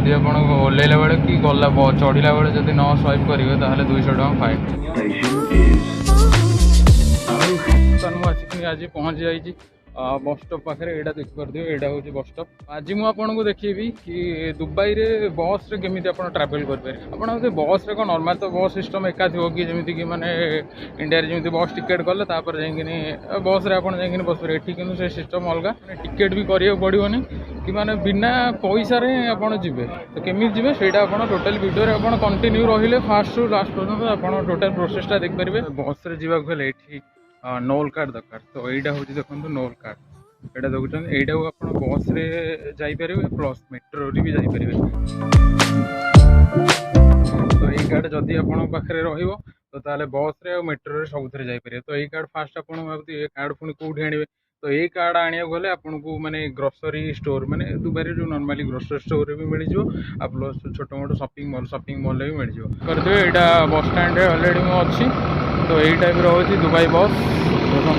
जदि आप ओह्लैला बेले कि गला चढ़ला बेले जब न स्वाइप करेंगे तो 200 टका फाइन। मुझे आज पहुँच जाइए बस स्टॉप पाखे यहाँ देखिपे यहाँ हूँ बस स्टॉप। आज मुझे देखी कि दुबई रे बस रे केमी आप ट्रावेल करेंगे। आप बस रे कौन नॉर्मल तो बस सिस्टम एका थी कि जमीती कि माने इंडिया जमी बस टिकेट कले जाइए बस रे जाइए बस पर एठी किंतु से सिस्टम अलग टिकेट भी करियो पड़ोनी कि माने बिना पैसा रे आपन जिवे तो केमी जिवे सेटा आपन टोटल वीडियो रे आपन कंटिन्यू रहिले फर्स्ट टू लास्ट पर्यंत आपन टोटल प्रोसेसटा देख पारिबे। बस रे जीवा गले एठी नोल कार्ड दरकार तो यहाँ हूँ देखो नोल कार्ड यहाँ देखुं यहाँ आप बस रे जापर प्लस मेट्रो भी जापर तो यही कार्ड जदि आपे रो बस रे मेट्रो रे सब जापर तो यही कार्ड फास्ट आप ये कार्ड पुणी कौटी आने तो यही कार्ड आने गले आपको माने ग्रोसरी स्टोर माने दुबई जो नॉर्मली ग्रोसरी स्टोर भी मिल जाओ प्लस छोट मोट शॉपिंग मॉल भी मिल जाओ करदे। यहाँ बस स्टैंड ऑलरेडी मु अच्छी तो यही टाइप रोचे दुबई बस देखो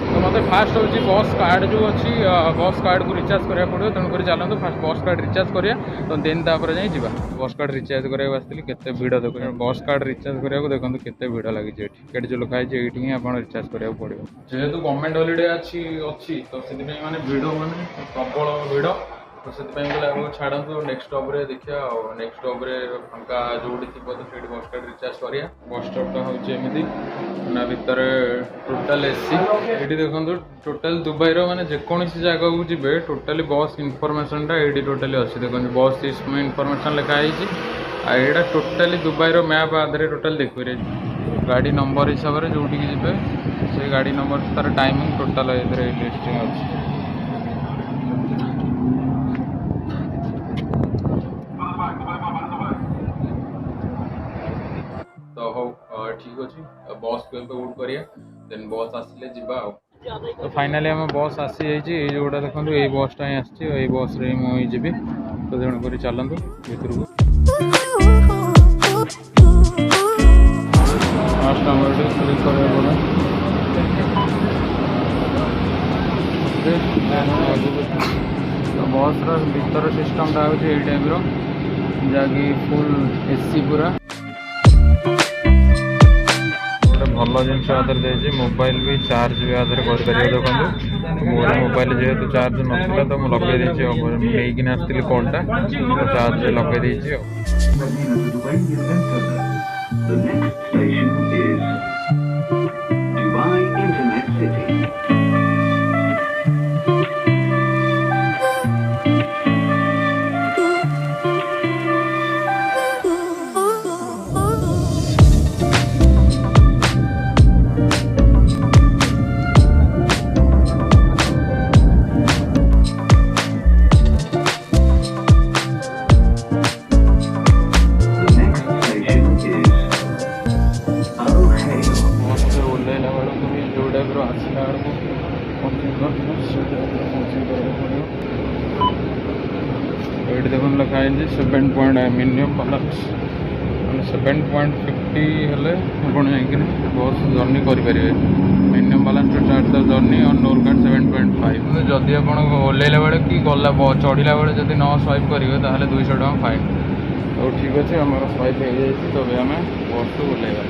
तो मतलब फास्ट हूँ बस कार्ड जो अच्छी बस कार्ड को रिचार्ज करा पड़ो तेणुक चलते फास्ट बस कार्ड रिचार्ज करा तो देन तापर जाए जा बस कार्ड रिचार्ज कराया आसती केते भिड़ देख बस कार्ड रिचार्ज कराया देखो केते भिड़ लगी टिकेट जो लिखाई ये आप रिचार्ज करा पड़ो जेहेतु गवर्नमेंट हॉलीडे अच्छी तो से माने भिड़ माने प्रबल भिड़ तो से छाड़ू नेक्स्ट स्टॉप रे देखिए नेक्स्ट स्टॉप रे फांका जोड़ी थी तो से बस कार्ड रिचार्ज करा बस स्टॉपटा हूँ एमती ना भितर टोटाल एसी ये देखो टोटाल दुबई माने जेकोसी जगह को जी टोटाली बस इनफॉरमेशन ये टोटाली अच्छी देखो बस इनफॉरमेशन लिखाई यहाँ टोटाली दुबई मैप आधार टोटाल देखिए गाड़ी नंबर हिसाब से जो जी से गाड़ी नंबर तार टाइमिंग टोटाल लिस्टिंग अच्छी। तो हो ठीक अच्छे बस को वेट करिया देन बस आसिले जिबा तो फाइनाली आम बस आसी जाइए जोटा देखो ये बसटा ही आसी बस रे मुझे जी तो तेणुक चलतु भितर को फास्ट आम क्लिक करा तो बस भीतर सिस्टमटा हूँ ये टाइप जहाँकि फुल एसी पूरा भल जिन मोबाइल भी चार्ज भी आधार कर देखो मोर मोबाइल जेहेतु चार्ज नाला तो मुझे लगे नहीं आसती कॉलटा तो चार्ज लगे ये देखो लिखाई 7 पॉइंट मिनिमम बालांस 7.50 हेल्ले आप बस जर्नी करेंगे minimum balance to start the journey on Nol card 7.5 जदि आप ओह्लैला बेले कि गला चढ़ला बेले जब न स्वाइप करेंगे तो 200 टका फाइन। तो ठीक अच्छे आम स्वाइप हो जाए तो आम बस को ओह्लैबा।